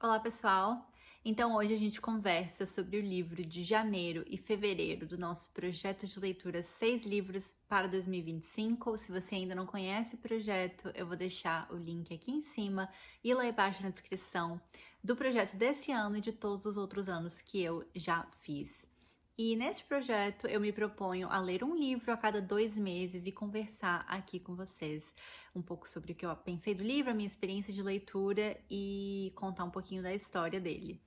Olá, pessoal! Então, hoje a gente conversa sobre o livro de janeiro e fevereiro do nosso projeto de leitura 6 livros para 2025. Se você ainda não conhece o projeto, eu vou deixar o link aqui em cima e lá embaixo na descrição do projeto desse ano e de todos os outros anos que eu já fiz. E neste projeto eu me proponho a ler um livro a cada 2 meses e conversar aqui com vocês um pouco sobre o que eu pensei do livro, a minha experiência de leitura e contar um pouquinho da história dele.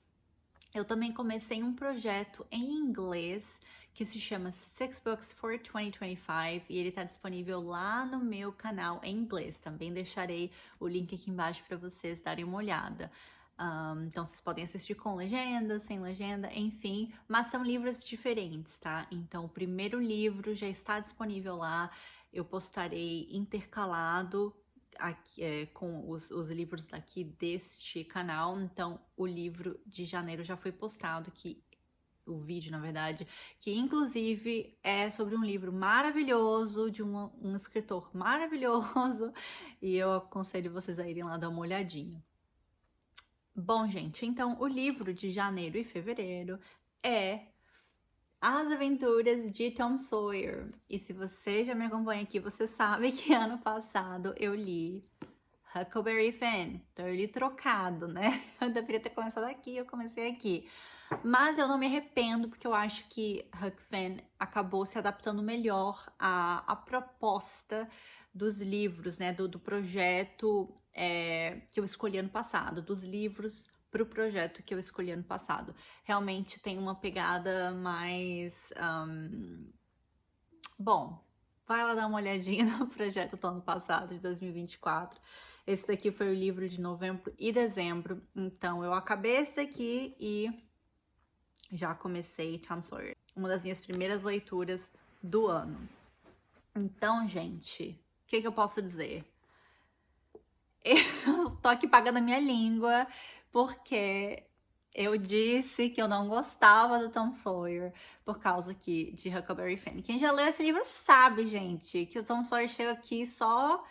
Eu também comecei um projeto em inglês que se chama Six Books for 2025 e ele está disponível lá no meu canal em inglês. Também deixarei o link aqui embaixo para vocês darem uma olhada. Então vocês podem assistir com legenda, sem legenda, enfim, mas são livros diferentes, tá? Então o primeiro livro já está disponível lá, eu postarei intercalado aqui, com os livros daqui deste canal. Então o livro de janeiro já foi postado, o vídeo, na verdade, que inclusive é sobre um livro maravilhoso de um escritor maravilhoso e eu aconselho vocês a irem lá dar uma olhadinha. Bom, gente, então o livro de janeiro e fevereiro é As Aventuras de Tom Sawyer. E se você já me acompanha aqui, você sabe que ano passado eu li Huckleberry Finn. Então eu li trocado, né? Eu deveria ter começado aqui, eu comecei aqui. Mas eu não me arrependo, porque eu acho que Huck Finn acabou se adaptando melhor à proposta dos livros, né? Do projeto que eu escolhi ano passado, dos livros para o projeto que eu escolhi ano passado. Realmente tem uma pegada mais... Bom, vai lá dar uma olhadinha no projeto do ano passado, de 2024. Esse daqui foi o livro de novembro e dezembro. Então, eu acabei esse aqui e já comecei Tom Sawyer. Uma das minhas primeiras leituras do ano. Então, gente, o que eu posso dizer? Eu tô aqui pagando a minha língua porque eu disse que eu não gostava do Tom Sawyer por causa aqui de Huckleberry Finn. Quem já leu esse livro sabe, gente, que o Tom Sawyer chega aqui só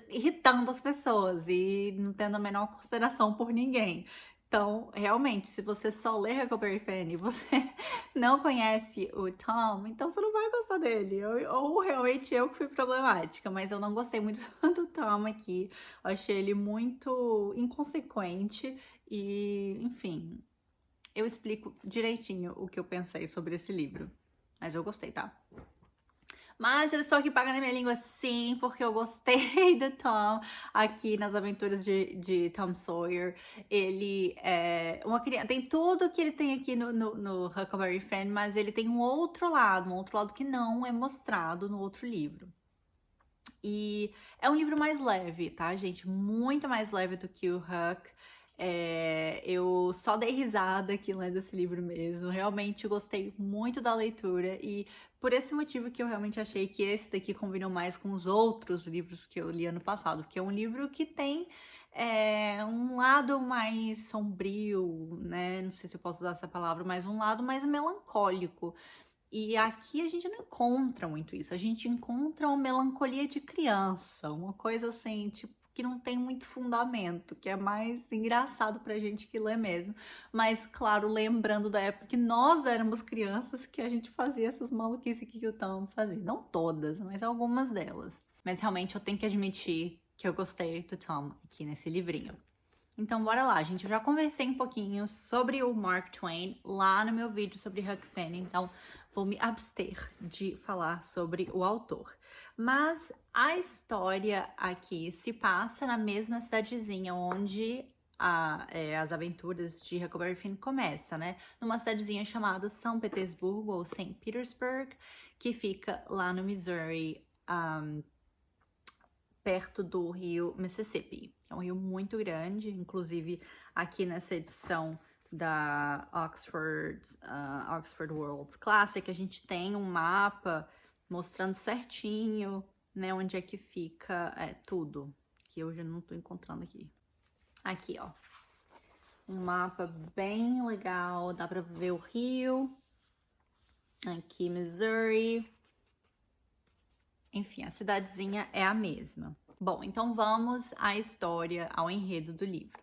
irritando as pessoas e não tendo a menor consideração por ninguém. Então, realmente, se você só lê Huckleberry Finn e você não conhece o Tom, então você não vai gostar dele. Ou realmente eu que fui problemática, mas eu não gostei muito do Tom aqui. Eu achei ele muito inconsequente e, enfim, eu explico direitinho o que eu pensei sobre esse livro. Mas eu gostei, tá? Mas eu estou aqui pagando a minha língua sim, porque eu gostei do Tom aqui nas aventuras de Tom Sawyer. Ele é uma criança, tem tudo que ele tem aqui no Huckleberry Finn, mas ele tem um outro lado que não é mostrado no outro livro. E é um livro mais leve, tá, gente? Muito mais leve do que o Huck. Eu só dei risada aqui lendo esse livro mesmo. Realmente gostei muito da leitura e por esse motivo que eu realmente achei que esse daqui combinou mais com os outros livros que eu li ano passado, porque é um livro que tem um lado mais sombrio, né? Não sei se eu posso usar essa palavra, mas um lado mais melancólico. E aqui a gente não encontra muito isso, a gente encontra uma melancolia de criança, uma coisa assim, tipo, que não tem muito fundamento, que é mais engraçado pra gente que lê mesmo. Mas, claro, lembrando da época que nós éramos crianças, que a gente fazia essas maluquices que o Tom fazia. Não todas, mas algumas delas. Mas realmente eu tenho que admitir que eu gostei do Tom aqui nesse livrinho. Então, bora lá, gente. Eu já conversei um pouquinho sobre o Mark Twain lá no meu vídeo sobre Huck Finn, então vou me abster de falar sobre o autor. Mas a história aqui se passa na mesma cidadezinha onde as aventuras de Huckleberry Finn começam, né? Numa cidadezinha chamada São Petersburgo, ou St. Petersburg, que fica lá no Missouri, perto do rio Mississippi. É um rio muito grande, inclusive aqui nessa edição da Oxford World Classic, a gente tem um mapa mostrando certinho, né, onde é que fica tudo, que eu já não tô encontrando aqui. Aqui, ó. Um mapa bem legal, dá pra ver o rio. Aqui, Missouri. Enfim, a cidadezinha é a mesma. Bom, então vamos à história, ao enredo do livro.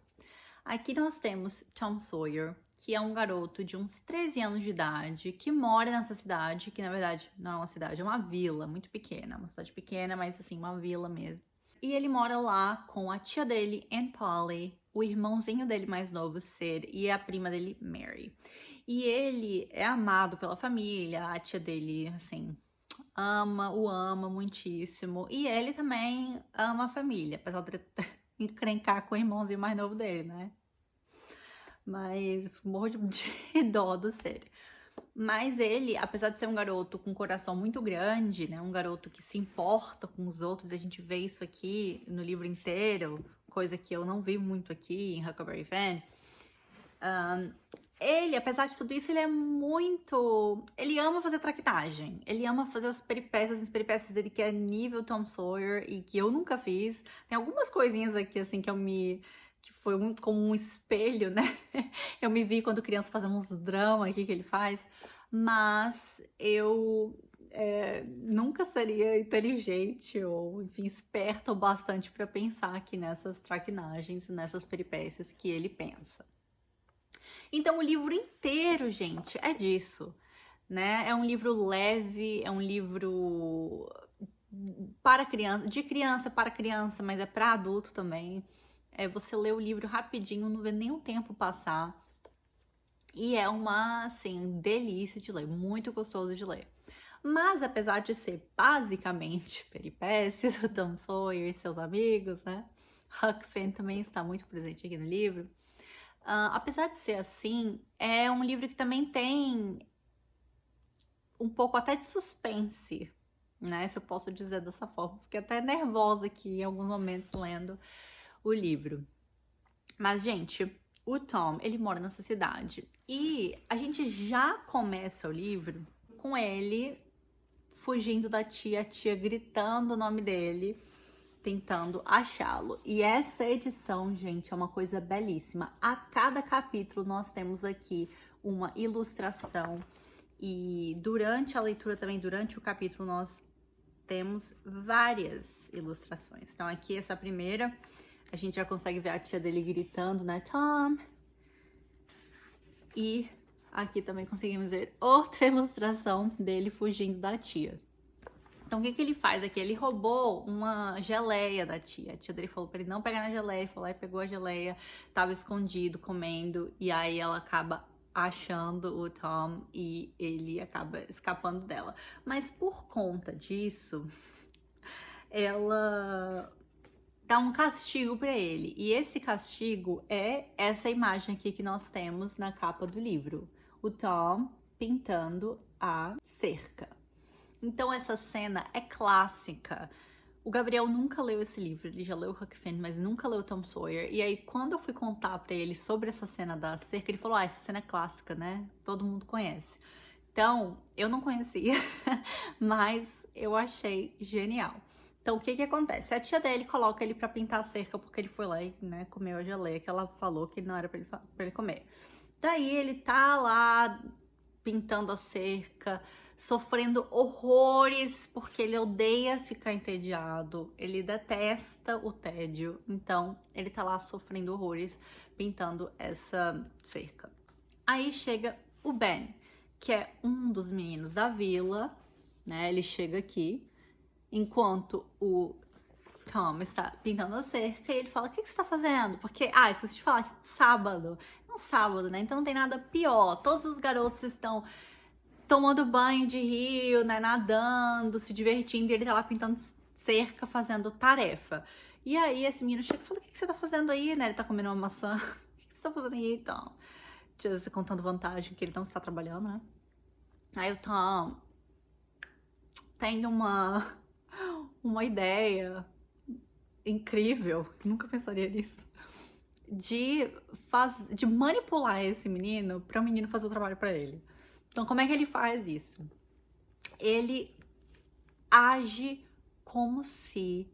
Aqui nós temos Tom Sawyer, que é um garoto de uns 13 anos de idade, que mora nessa cidade, que na verdade não é uma cidade, é uma vila muito pequena, uma cidade pequena, mas assim, uma vila mesmo. E ele mora lá com a tia dele, Aunt Polly, o irmãozinho dele mais novo, Sid, e a prima dele, Mary. E ele é amado pela família, a tia dele, assim, o ama muitíssimo. E ele também ama a família, apesar de encrencar com o irmãozinho mais novo dele, né? Mas morro de dó do Sid. Mas ele, apesar de ser um garoto com um coração muito grande, né? Um garoto que se importa com os outros, a gente vê isso aqui no livro inteiro, coisa que eu não vi muito aqui em Huckleberry Finn. Ele, apesar de tudo isso, ele é muito... Ele ama fazer traquitagem. Ele ama fazer as peripécias dele que é nível Tom Sawyer e que eu nunca fiz. Tem algumas coisinhas aqui, assim, que foi como um espelho, né? Eu me vi quando criança fazendo uns dramas aqui que ele faz. Mas eu nunca seria inteligente ou, enfim, esperta o bastante para pensar aqui nessas traquinagens, nessas peripécias que ele pensa. Então, o livro inteiro, gente, é disso, né? É um livro leve, é um livro para criança, de criança para criança, mas é para adulto também. Você lê o livro rapidinho, não vê nem o tempo passar. E é uma, assim, delícia de ler, muito gostoso de ler. Mas, apesar de ser basicamente peripécias, o Tom Sawyer e seus amigos, né? Huck Finn também está muito presente aqui no livro. Apesar de ser assim, é um livro que também tem um pouco até de suspense, né? Se eu posso dizer dessa forma. Fiquei até nervosa aqui em alguns momentos lendo o livro. Mas, gente, o Tom, ele mora nessa cidade. E a gente já começa o livro com ele fugindo da tia, a tia gritando o nome dele, tentando achá-lo. E essa edição, gente, é uma coisa belíssima. A cada capítulo nós temos aqui uma ilustração e durante a leitura também, durante o capítulo, nós temos várias ilustrações. Então aqui essa primeira, a gente já consegue ver a tia dele gritando, né, Tom? E aqui também conseguimos ver outra ilustração dele fugindo da tia. Então, o que ele faz aqui? Ele roubou uma geleia da tia. A tia dele falou pra ele não pegar na geleia, ele foi lá e pegou a geleia, tava escondido, comendo, e aí ela acaba achando o Tom e ele acaba escapando dela. Mas por conta disso, ela dá um castigo pra ele. E esse castigo é essa imagem aqui que nós temos na capa do livro. O Tom pintando a cerca. Então essa cena é clássica. O Gabriel nunca leu esse livro, ele já leu Huck Finn, mas nunca leu Tom Sawyer. E aí quando eu fui contar pra ele sobre essa cena da cerca, ele falou, essa cena é clássica, né? Todo mundo conhece. Então, eu não conhecia, mas eu achei genial. Então, o que acontece? A tia dele coloca ele pra pintar a cerca porque ele foi lá e, né, comeu a geleia que ela falou que não era pra ele comer. Daí ele tá lá pintando a cerca, sofrendo horrores, porque ele odeia ficar entediado, ele detesta o tédio, então ele tá lá sofrendo horrores pintando essa cerca. Aí chega o Ben, que é um dos meninos da vila, né? Ele chega aqui, enquanto o Tom está pintando a cerca e ele fala, o que você está fazendo? Porque, esqueci de falar, sábado. É um sábado, né? Então não tem nada pior. Todos os garotos estão tomando banho de rio, né? Nadando, se divertindo. E ele tá lá pintando cerca, fazendo tarefa. E aí esse menino chega e fala, o que você tá fazendo aí, né? Ele tá comendo uma maçã. O que você tá fazendo aí, então? Contando vantagem que ele não está trabalhando, né? Aí o Tom tem uma ideia incrível, nunca pensaria nisso, de manipular esse menino para o menino fazer o trabalho para ele. Então, como é que ele faz isso? Ele age como se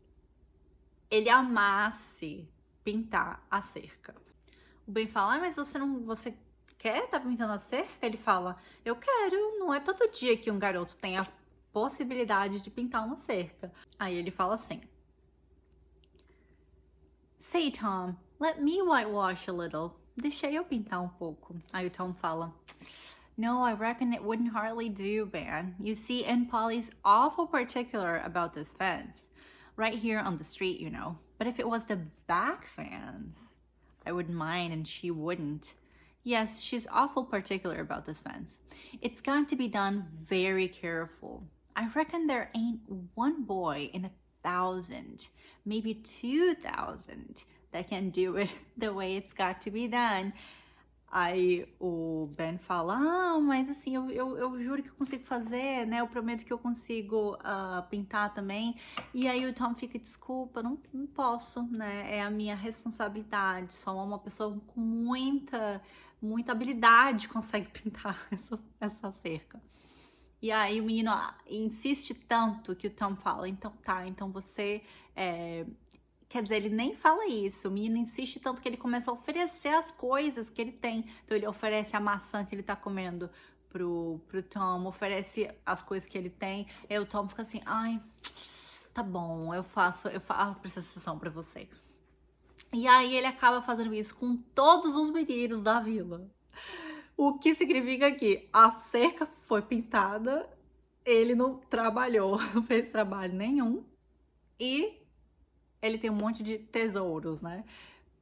ele amasse pintar a cerca. O Ben fala, mas você quer estar pintando a cerca? Ele fala, eu quero, não é todo dia que um garoto tem a possibilidade de pintar uma cerca. Aí ele fala assim, Say, Tom, Let me whitewash a little. Deixa eu pintar um pouco. Aí o Tom fala, no, I reckon it wouldn't hardly do, Ben. You see, Aunt Polly's awful particular about this fence. Right here on the street, you know. But if it was the back fence, I wouldn't mind and she wouldn't. Yes, she's awful particular about this fence. It's got to be done very careful. I reckon there ain't one boy in 1,000, maybe 2,000, that can do it the way it's got to be done. Aí o Ben fala, mas assim, eu juro que eu consigo fazer, né? Eu prometo que eu consigo pintar também. E aí o Tom fica, desculpa, não posso, né? É a minha responsabilidade. Só uma pessoa com muita habilidade consegue pintar essa cerca. E aí o menino insiste tanto que o Tom fala, então tá, então você... Quer dizer, ele nem fala isso, o menino insiste tanto que ele começa a oferecer as coisas que ele tem. Então ele oferece a maçã que ele tá comendo pro Tom, oferece as coisas que ele tem. Aí o Tom fica assim, ai, tá bom, eu faço a prestação pra você. E aí ele acaba fazendo isso com todos os meninos da vila. O que significa que a cerca foi pintada, ele não trabalhou, não fez trabalho nenhum. E ele tem um monte de tesouros, né?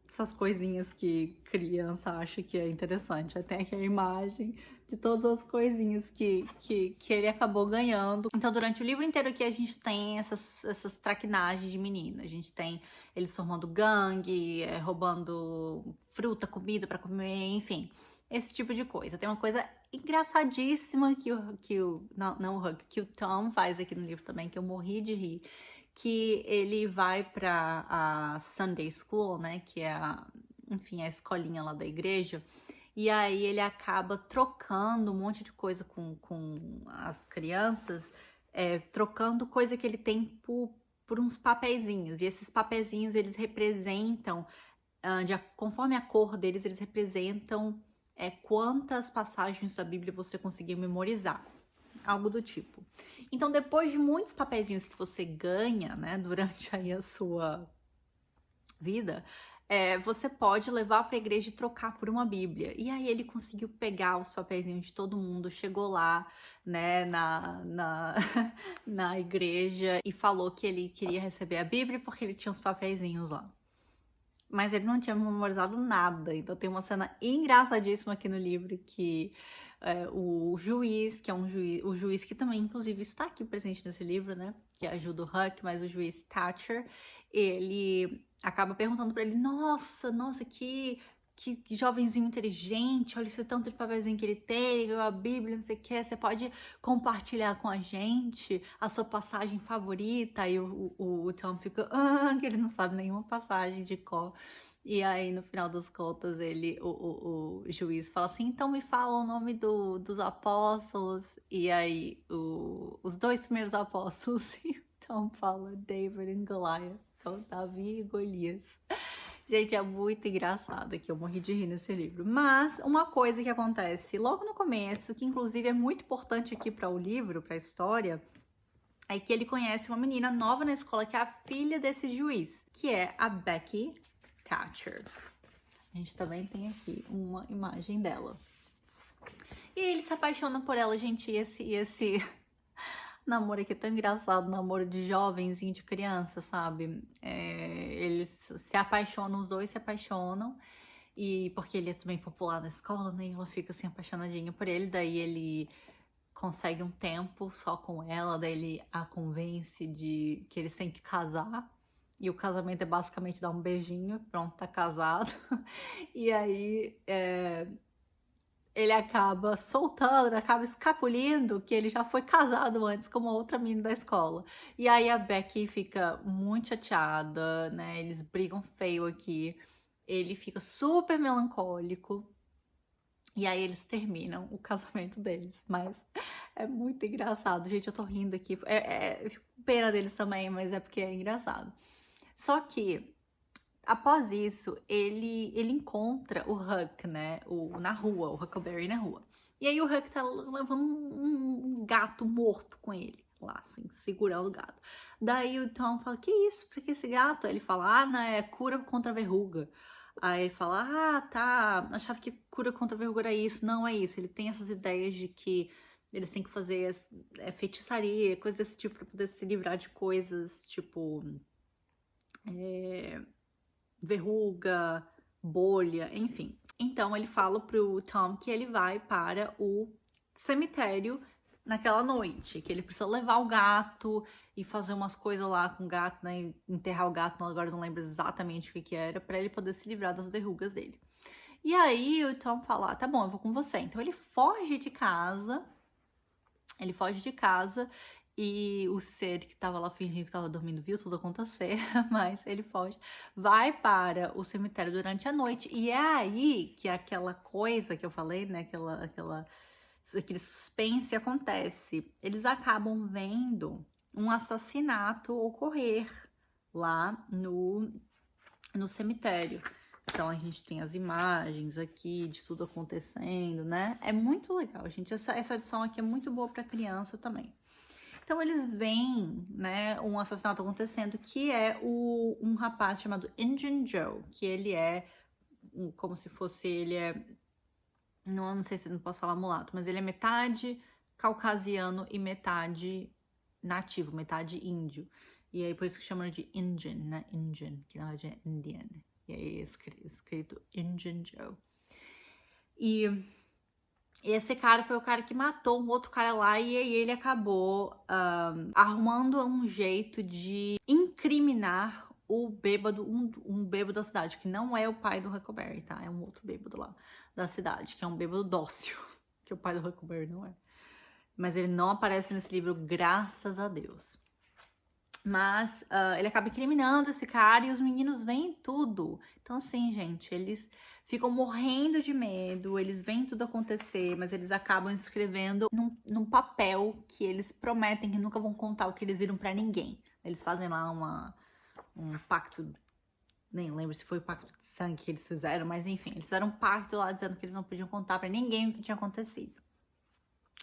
Essas coisinhas que criança acha que é interessante. Até aqui a imagem de todas as coisinhas que ele acabou ganhando. Então, durante o livro inteiro aqui, a gente tem essas traquinagens de menina. A gente tem eles formando gangue, roubando fruta, comida pra comer, enfim. Esse tipo de coisa. Tem uma coisa engraçadíssima que o Tom faz aqui no livro também, que eu morri de rir. Que ele vai para a Sunday School, né, que é enfim, a escolinha lá da igreja, e aí ele acaba trocando um monte de coisa com as crianças, trocando coisa que ele tem por uns papeizinhos, e esses papeizinhos eles representam, conforme a cor deles, eles representam quantas passagens da Bíblia você conseguiu memorizar. Algo do tipo. Então, depois de muitos papeizinhos que você ganha, né, durante aí a sua vida, você pode levar para a igreja e trocar por uma Bíblia. E aí ele conseguiu pegar os papeizinhos de todo mundo, chegou lá, né, na igreja e falou que ele queria receber a Bíblia porque ele tinha os papeizinhos lá. Mas ele não tinha memorizado nada. Então tem uma cena engraçadíssima aqui no livro que o juiz, que é o juiz que também, inclusive, está aqui presente nesse livro, né? Que ajuda o Huck, mas o juiz Thatcher, ele acaba perguntando para ele, nossa, que jovenzinho inteligente, olha esse tanto de papelzinho que ele tem, a Bíblia, não sei o que, você pode compartilhar com a gente a sua passagem favorita? Aí o Tom fica, que ele não sabe nenhuma passagem de cor. E aí, no final das contas, o juiz fala assim, então me fala o nome dos apóstolos. E aí, os dois primeiros apóstolos, e o Tom fala David e Goliath. Então, Davi e Golias. Gente, é muito engraçado aqui, eu morri de rir nesse livro. Mas uma coisa que acontece logo no começo, que inclusive é muito importante aqui para o livro, para a história, é que ele conhece uma menina nova na escola, que é a filha desse juiz, que é a Becky Thatcher. A gente também tem aqui uma imagem dela. E ele se apaixona por ela, gente, e esse namoro aqui é tão engraçado, namoro de jovenzinho, de criança, sabe? Eles se apaixonam, os dois se apaixonam, e porque ele é também popular na escola, né? E ela fica assim apaixonadinha por ele, daí ele consegue um tempo só com ela, daí ele a convence de que eles têm que casar. E o casamento é basicamente dar um beijinho, pronto, tá casado. E aí ele acaba soltando, acaba escapulindo que ele já foi casado antes com uma outra menina da escola. E aí a Becky fica muito chateada, né? Eles brigam feio aqui. Ele fica super melancólico. E aí eles terminam o casamento deles. Mas é muito engraçado. Gente, eu tô rindo aqui. Eu fico com pena deles também, mas é porque é engraçado. Só que após isso, ele encontra o Huck, né, na rua, o Huckleberry na rua. E aí o Huck tá levando um gato morto com ele, lá, assim, segurando o gato. Daí o Tom fala, que isso? Por que esse gato? Aí ele fala, não, é cura contra a verruga. Aí ele fala, ah, tá, achava que cura contra a verruga era isso. Não é isso, ele tem essas ideias de que eles têm que fazer feitiçaria, coisas desse tipo, pra poder se livrar de coisas, tipo, verruga, bolha, enfim. Então ele fala pro Tom que ele vai para o cemitério naquela noite, que ele precisa levar o gato e fazer umas coisas lá com o gato, né? Enterrar o gato, agora eu não lembro exatamente o que era, para ele poder se livrar das verrugas dele. E aí o Tom fala, ah, tá bom, eu vou com você. Então ele foge de casa, e o Sid, que tava lá fingindo que tava dormindo, viu tudo acontecer, mas ele foge, vai para o cemitério durante a noite, e é aí que aquela coisa que eu falei, né, aquele suspense acontece. Eles acabam vendo um assassinato ocorrer lá no cemitério. Então a gente tem as imagens aqui de tudo acontecendo, né? É muito legal, gente. Essa edição aqui é muito boa para criança também. Então eles veem, né, um assassinato acontecendo, que é um rapaz chamado Injun Joe, que ele é como se fosse, não sei se não posso falar mulato, mas ele é metade caucasiano e metade nativo, metade índio. E aí por isso que chamam de Injun, né? Injun, que na verdade é Indian. E aí é escrito Injun Joe. E esse cara foi o cara que matou um outro cara lá, e aí ele acabou arrumando um jeito de incriminar o bêbado, um bêbado da cidade, que não é o pai do Huckleberry, tá? É um outro bêbado lá da cidade, que é um bêbado dócil, que o pai do Huckleberry não é. Mas ele não aparece nesse livro, graças a Deus. Mas ele acaba incriminando esse cara e os meninos veem tudo. Então, assim, gente, eles ficam morrendo de medo, eles veem tudo acontecer, mas eles acabam escrevendo num papel que eles prometem que nunca vão contar o que eles viram pra ninguém. Eles fazem lá um pacto, nem lembro se foi o pacto de sangue que eles fizeram, mas enfim, eles fizeram um pacto lá dizendo que eles não podiam contar pra ninguém o que tinha acontecido.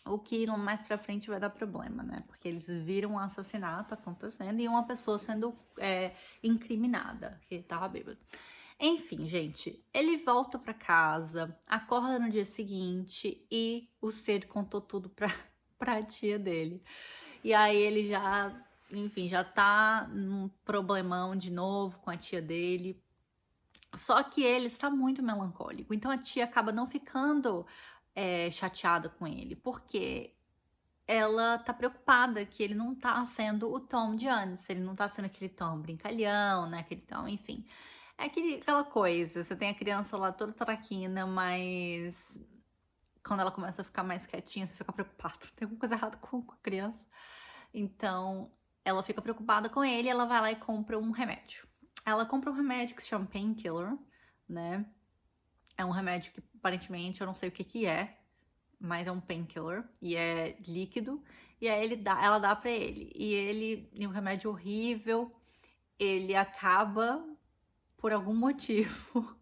O que mais pra frente vai dar problema, né? Porque eles viram um assassinato acontecendo e uma pessoa sendo incriminada, que tava bêbado. Enfim, gente, ele volta pra casa, acorda no dia seguinte e o Sid contou tudo pra tia dele. E aí ele já, enfim, já tá num problemão de novo com a tia dele. Só que ele está muito melancólico, então a tia acaba não ficando chateada com ele, porque ela tá preocupada que ele não tá sendo o Tom de antes, ele não tá sendo aquele Tom brincalhão, né, aquele Tom, enfim. É aquela coisa, você tem a criança lá toda traquina, mas quando ela começa a ficar mais quietinha, você fica preocupado, tem alguma coisa errada com a criança. Então, ela fica preocupada com ele e ela vai lá e compra um remédio. Ela compra um remédio que se chama Painkiller, né? É um remédio que aparentemente eu não sei o que é, mas é um painkiller e é líquido. E aí ela dá pra ele. E um remédio horrível, ele acaba, por algum motivo,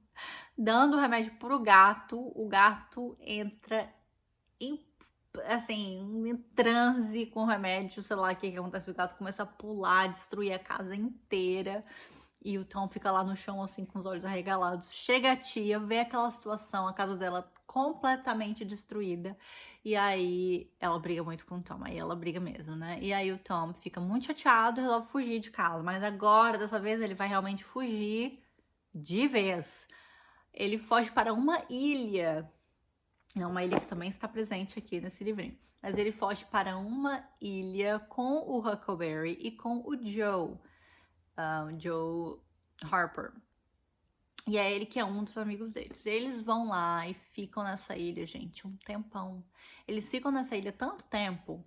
dando o remédio pro gato. O gato entra em transe com o remédio, sei lá o que acontece. O gato começa a pular, destruir a casa inteira. E o Tom fica lá no chão, assim, com os olhos arregalados. Chega a tia, vê aquela situação, a casa dela completamente destruída. E aí ela briga muito com o Tom. Aí ela briga mesmo, né? E aí o Tom fica muito chateado e resolve fugir de casa. Mas agora, dessa vez, ele vai realmente fugir de vez. Ele foge para uma ilha. É uma ilha que também está presente aqui nesse livrinho. Mas ele foge para uma ilha com o Huckleberry e com o Joe. Joe Harper. E é ele que é um dos amigos deles. Eles vão lá e ficam nessa ilha, gente, um tempão. Eles ficam nessa ilha tanto tempo,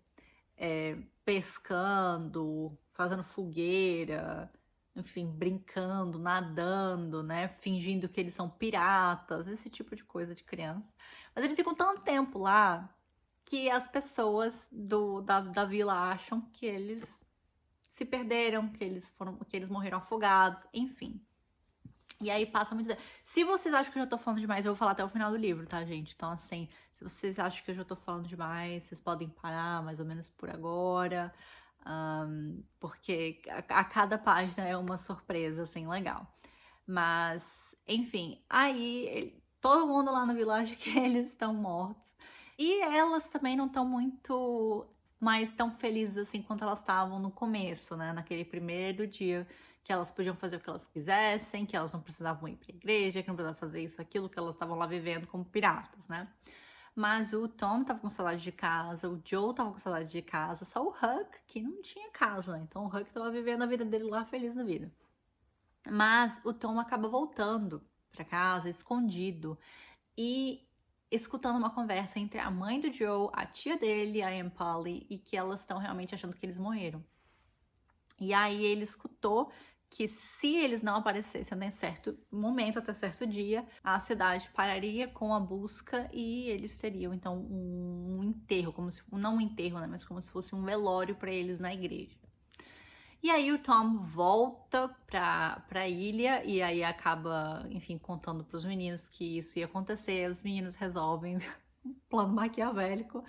pescando, fazendo fogueira, enfim, brincando, nadando, né? Fingindo que eles são piratas, esse tipo de coisa de criança. Mas eles ficam tanto tempo lá que as pessoas da vila acham que eles se perderam, que eles morreram afogados, enfim. E aí passa muito tempo. Se vocês acham que eu já tô falando demais, eu vou falar até o final do livro, tá, gente? Então, assim, se vocês acham que eu já tô falando demais, vocês podem parar mais ou menos por agora. Porque a cada página é uma surpresa, assim, legal. Mas Enfim, aí todo mundo lá no vilarejo que eles estão mortos. E elas também não estão muito mais tão felizes assim quanto elas estavam no começo, né? Naquele primeiro dia que elas podiam fazer o que elas quisessem, que elas não precisavam ir pra igreja, que não precisavam fazer isso, aquilo, que elas estavam lá vivendo como piratas, né? Mas o Tom tava com saudade de casa, o Joe tava com saudade de casa, só o Huck que não tinha casa, né? Então o Huck tava vivendo a vida dele lá feliz na vida. Mas o Tom acaba voltando pra casa, escondido, e escutando uma conversa entre a mãe do Joe, a tia dele, a Aunt Polly, e que elas estão realmente achando que eles morreram. E aí ele escutou que se eles não aparecessem em certo momento, até certo dia, a cidade pararia com a busca e eles teriam então um enterro, como se não um enterro, né, mas como se fosse um velório para eles na igreja. E aí o Tom volta pra ilha e aí acaba, enfim, contando pros meninos que isso ia acontecer. Os meninos resolvem um plano maquiavélico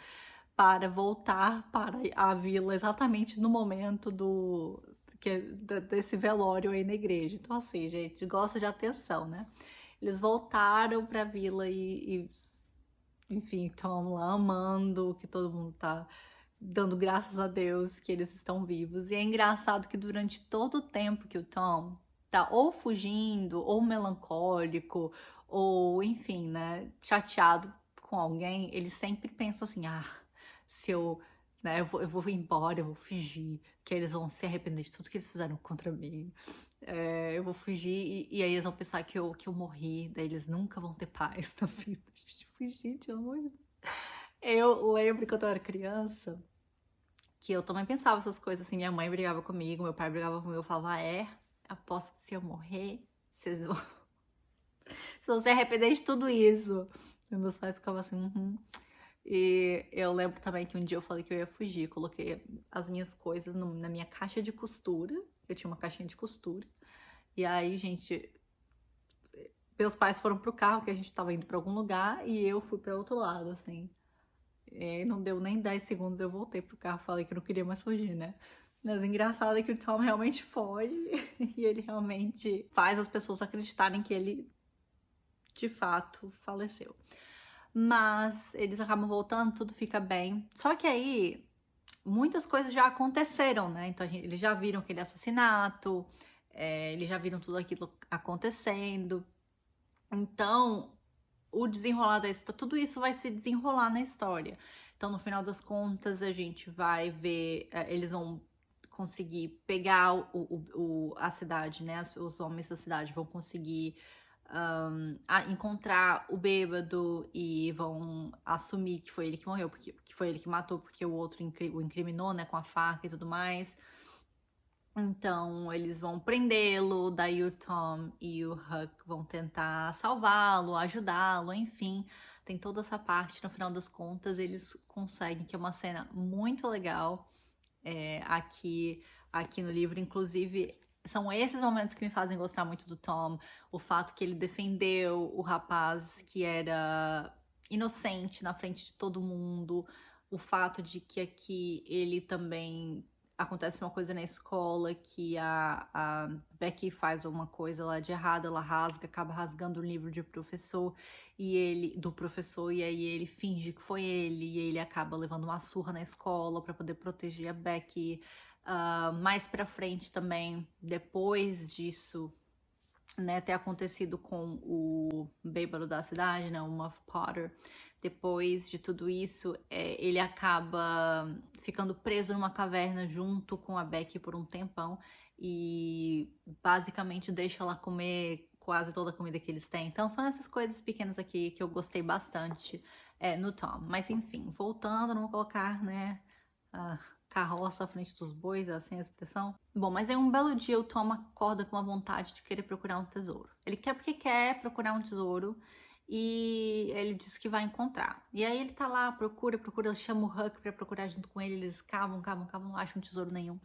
para voltar para a vila exatamente no momento desse velório aí na igreja. Então, assim, gente, gosta de atenção, né? Eles voltaram pra vila enfim, estão lá amando, que todo mundo tá dando graças a Deus que eles estão vivos. E é engraçado que durante todo o tempo que o Tom tá ou fugindo, ou melancólico, ou enfim, né, chateado com alguém, ele sempre pensa assim: ah, se eu, né, eu vou embora, eu vou fugir, que eles vão se arrepender de tudo que eles fizeram contra mim. Eu vou fugir e aí eles vão pensar que eu morri, daí eles nunca vão ter paz na vida. Gente, pelo amor de Deus. Eu lembro que quando eu era criança, que eu também pensava essas coisas assim, minha mãe brigava comigo, meu pai brigava comigo, eu falava, aposto que se eu morrer, vocês vão, vocês vão se arrepender de tudo isso. E meus pais ficavam assim, E eu lembro também que um dia eu falei que eu ia fugir, coloquei as minhas coisas na minha caixa de costura, eu tinha uma caixinha de costura, e aí, gente, meus pais foram pro carro, que a gente tava indo pra algum lugar, e eu fui pro outro lado, assim. E não deu nem 10 segundos, eu voltei pro carro, falei que eu não queria mais fugir, né? Mas o engraçado é que o Tom realmente foge e ele realmente faz as pessoas acreditarem que ele de fato faleceu. Mas eles acabam voltando, tudo fica bem. Só que aí muitas coisas já aconteceram, né? Então eles já viram aquele assassinato, eles já viram tudo aquilo acontecendo. Então o desenrolar da história, tudo isso vai se desenrolar na história. Então, no final das contas, a gente vai ver, eles vão conseguir pegar a cidade, né? Os homens da cidade vão conseguir encontrar o bêbado e vão assumir que foi ele que morreu, que foi ele que matou, porque o outro o incriminou, né? Com a faca e tudo mais. Então, eles vão prendê-lo, daí o Tom e o Huck vão tentar salvá-lo, ajudá-lo, enfim. Tem toda essa parte, no final das contas, eles conseguem, que é uma cena muito legal aqui no livro. Inclusive, são esses momentos que me fazem gostar muito do Tom. O fato que ele defendeu o rapaz que era inocente na frente de todo mundo. O fato de que aqui ele também acontece uma coisa na escola que a Becky faz uma coisa lá de errado, ela acaba rasgando o livro do professor e aí ele finge que foi ele e ele acaba levando uma surra na escola para poder proteger a Becky. Mais pra frente também, depois disso, né, ter acontecido com o bêbado da cidade, né, o Muff Potter. Depois de tudo isso, ele acaba ficando preso numa caverna junto com a Becky por um tempão e basicamente deixa ela comer quase toda a comida que eles têm. Então são essas coisas pequenas aqui que eu gostei bastante no Tom. Mas enfim, voltando, não vou colocar, né, a carroça à frente dos bois, é assim a expressão. Bom, mas aí um belo dia o Tom acorda com a vontade de querer procurar um tesouro. Ele quer porque quer procurar um tesouro e ele diz que vai encontrar. E aí ele tá lá, procura, chama o Huck pra procurar junto com ele, eles cavam, não acham tesouro nenhum.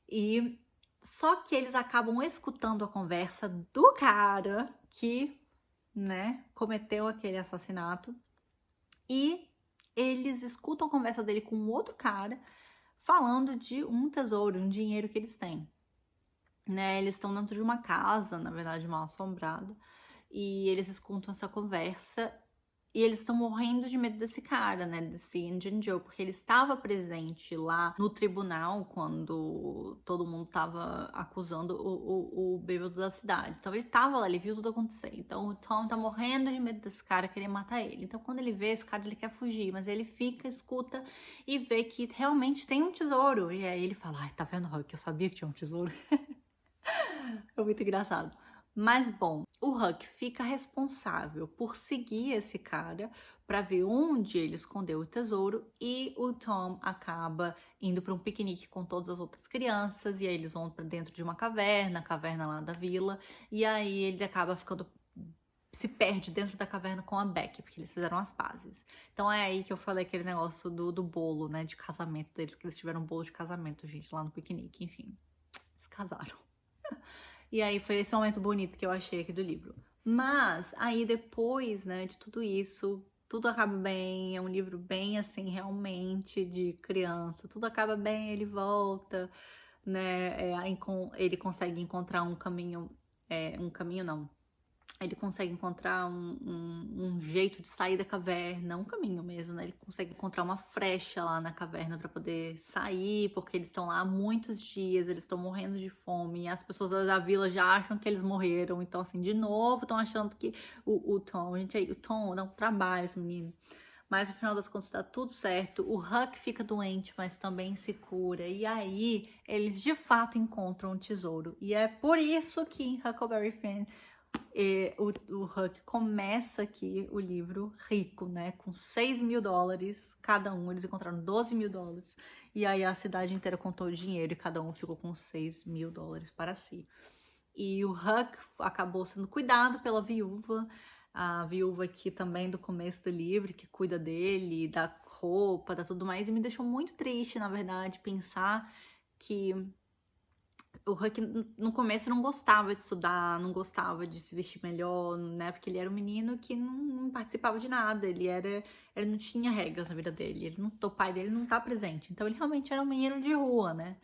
E só que eles acabam escutando a conversa do cara que, né, cometeu aquele assassinato. E eles escutam a conversa dele com outro cara falando de um tesouro, um dinheiro que eles têm. Né, eles estão dentro de uma casa, na verdade mal assombrada, e eles escutam essa conversa e eles estão morrendo de medo desse cara, né, desse Indian Joe, porque ele estava presente lá no tribunal quando todo mundo tava acusando o bêbado da cidade. Então ele tava lá, ele viu tudo acontecer. Então o Tom tá morrendo de medo desse cara querer matar ele. Então quando ele vê esse cara, ele quer fugir, mas ele fica, escuta e vê que realmente tem um tesouro. E aí ele fala, ai, tá vendo, Huck, eu sabia que tinha um tesouro. É muito engraçado. Mas bom, o Huck fica responsável por seguir esse cara para ver onde ele escondeu o tesouro e o Tom acaba indo para um piquenique com todas as outras crianças e aí eles vão para dentro de uma caverna, a caverna lá da vila, e aí ele acaba ficando se perde dentro da caverna com a Becky, porque eles fizeram as pazes. Então é aí que eu falei aquele negócio do bolo, né, de casamento deles, que eles tiveram um bolo de casamento, gente, lá no piquenique, enfim. Eles casaram. E aí foi esse momento bonito que eu achei aqui do livro. Mas aí depois, né, de tudo isso, tudo acaba bem, é um livro bem assim, realmente de criança, tudo acaba bem, ele volta, né, ele consegue encontrar um caminho, não, ele consegue encontrar um jeito de sair da caverna, um caminho mesmo, né? Ele consegue encontrar uma frecha lá na caverna para poder sair, porque eles estão lá há muitos dias, eles estão morrendo de fome, e as pessoas da vila já acham que eles morreram, então assim, de novo, estão achando que o Tom, gente, aí, o Tom dá um trabalho, esse menino. Mas no final das contas tá tudo certo, o Huck fica doente, mas também se cura, e aí eles de fato encontram um tesouro, e é por isso que em Huckleberry Finn o Huck começa aqui o livro rico, né? Com $6.000 cada um, eles encontraram $12.000 e aí a cidade inteira contou o dinheiro e cada um ficou com $6.000 para si. E o Huck acabou sendo cuidado pela viúva, a viúva aqui também do começo do livro, que cuida dele, da roupa, da tudo mais, e me deixou muito triste, na verdade, pensar que o Huck no começo não gostava de estudar, não gostava de se vestir melhor, né? Porque ele era um menino que não participava de nada, ele não tinha regras na vida dele, o pai dele não tá presente. Então ele realmente era um menino de rua, né?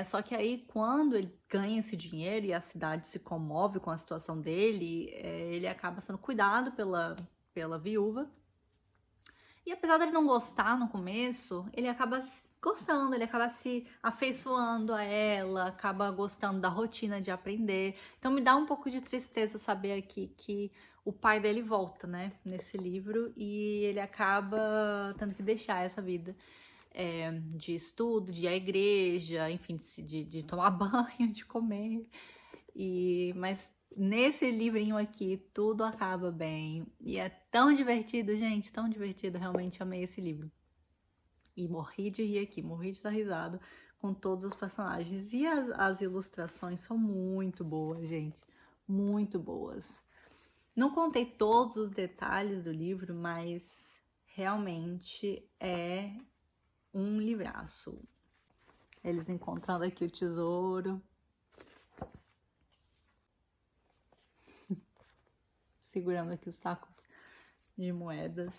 Só que aí quando ele ganha esse dinheiro e a cidade se comove com a situação dele, ele acaba sendo cuidado pela viúva. E apesar dele não gostar no começo, ele acaba gostando, ele acaba se afeiçoando a ela, acaba gostando da rotina de aprender. Então me dá um pouco de tristeza saber aqui que o pai dele volta, né, nesse livro, e ele acaba tendo que deixar essa vida de estudo, de ir à igreja, enfim, de tomar banho, de comer. Mas nesse livrinho aqui, tudo acaba bem. E é tão divertido, gente, tão divertido. Realmente amei esse livro. E morri de rir aqui, morri de dar risada com todos os personagens. E as ilustrações são muito boas, gente. Muito boas. Não contei todos os detalhes do livro, mas realmente é um livraço. Eles encontrando aqui o tesouro. Segurando aqui os sacos de moedas.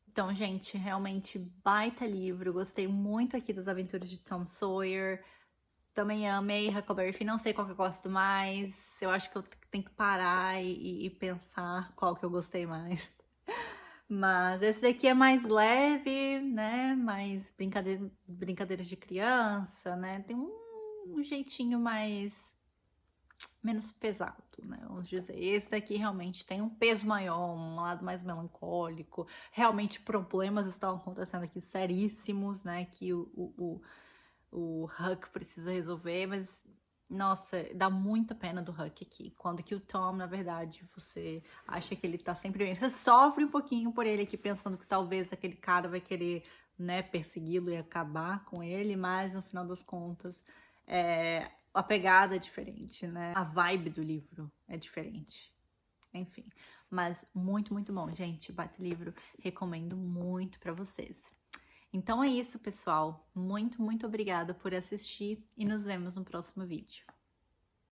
Então, gente, realmente baita livro. Gostei muito aqui das aventuras de Tom Sawyer. Também amei Huckleberry Finn. Não sei qual que eu gosto mais. Eu acho que eu tenho que parar e pensar qual que eu gostei mais. Mas esse daqui é mais leve, né? Mais brincadeiras de criança, né? Tem um jeitinho menos pesado, né? Vamos dizer. Esse daqui realmente tem um peso maior, um lado mais melancólico. Realmente problemas estão acontecendo aqui seríssimos, né? Que o Huck precisa resolver, mas nossa, dá muita pena do Huck aqui. Quando que o Tom, na verdade, você acha que ele tá sempre bem. Você sofre um pouquinho por ele aqui, pensando que talvez aquele cara vai querer, né, persegui-lo e acabar com ele, mas no final das contas, a pegada é diferente, né? A vibe do livro é diferente. Enfim, mas muito, muito bom, gente. Bate livro, recomendo muito pra vocês. Então é isso, pessoal. Muito, muito obrigada por assistir e nos vemos no próximo vídeo.